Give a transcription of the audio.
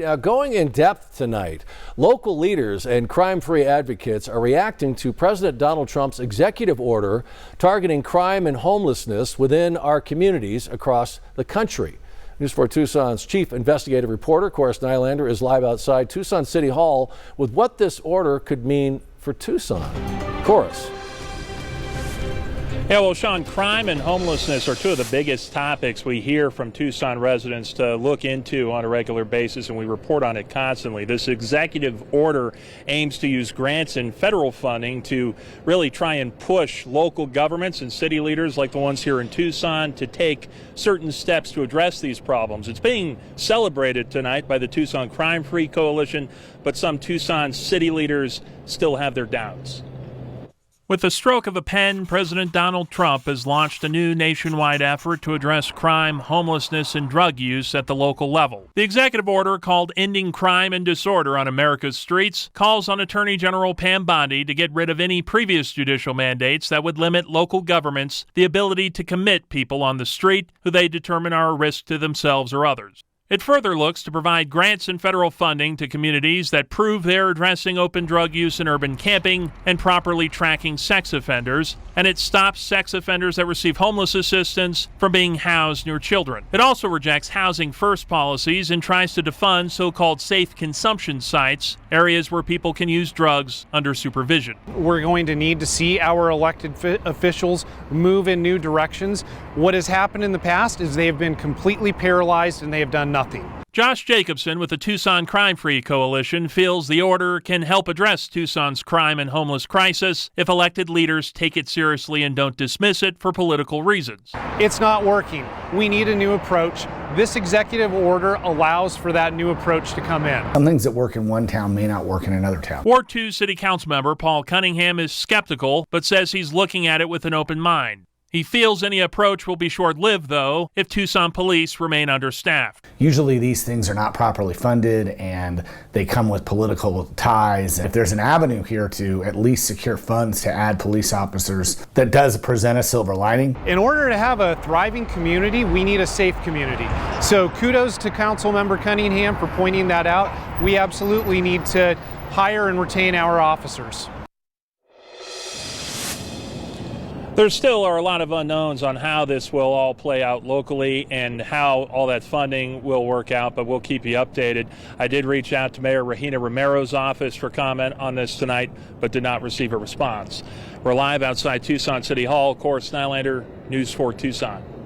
Going in depth tonight, local leaders and crime-free advocates are reacting to President Donald Trump's executive order targeting crime and homelessness within our communities across the country. News 4 Tucson's chief investigative reporter, Chorus Nylander, is live outside Tucson City Hall with what this order could mean for Tucson. Chorus. Yeah, well, Sean, crime and homelessness are two of the biggest topics we hear from Tucson residents to look into on a regular basis, and we report on it constantly. This executive order aims to use grants and federal funding to really try and push local governments and city leaders like the ones here in Tucson to take certain steps to address these problems. It's being celebrated tonight by the Tucson Crime-Free Coalition, but some Tucson city leaders still have their doubts. With the stroke of a pen, President Donald Trump has launched a new nationwide effort to address crime, homelessness, and drug use at the local level. The executive order, called Ending Crime and Disorder on America's Streets, calls on Attorney General Pam Bondi to get rid of any previous judicial mandates that would limit local governments the ability to commit people on the street who they determine are a risk to themselves or others. It further looks to provide grants and federal funding to communities that prove they're addressing open drug use in urban camping and properly tracking sex offenders, and it stops sex offenders that receive homeless assistance from being housed near children. It also rejects housing first policies and tries to defund so-called safe consumption sites, areas where people can use drugs under supervision. We're going to need to see our elected officials move in new directions. What has happened in the past is they have been completely paralyzed and they have done nothing. Josh Jacobson with the Tucson Crime-Free Coalition feels the order can help address Tucson's crime and homeless crisis if elected leaders take it seriously and don't dismiss it for political reasons. It's not working. We need a new approach. This executive order allows for that new approach to come in. Some things that work in one town may not work in another town. Ward 2 City Council member Paul Cunningham is skeptical, but says he's looking at it with an open mind. He feels any approach will be short-lived, though, if Tucson police remain understaffed. Usually these things are not properly funded and they come with political ties. If there's an avenue here to at least secure funds to add police officers, that does present a silver lining. In order to have a thriving community, we need a safe community. So kudos to Councilmember Cunningham for pointing that out. We absolutely need to hire and retain our officers. There still are a lot of unknowns on how this will all play out locally and how all that funding will work out, but we'll keep you updated. I did reach out to Mayor Regina Romero's office for comment on this tonight, but did not receive a response. We're live outside Tucson City Hall. Chorus Nylander, News 4 Tucson.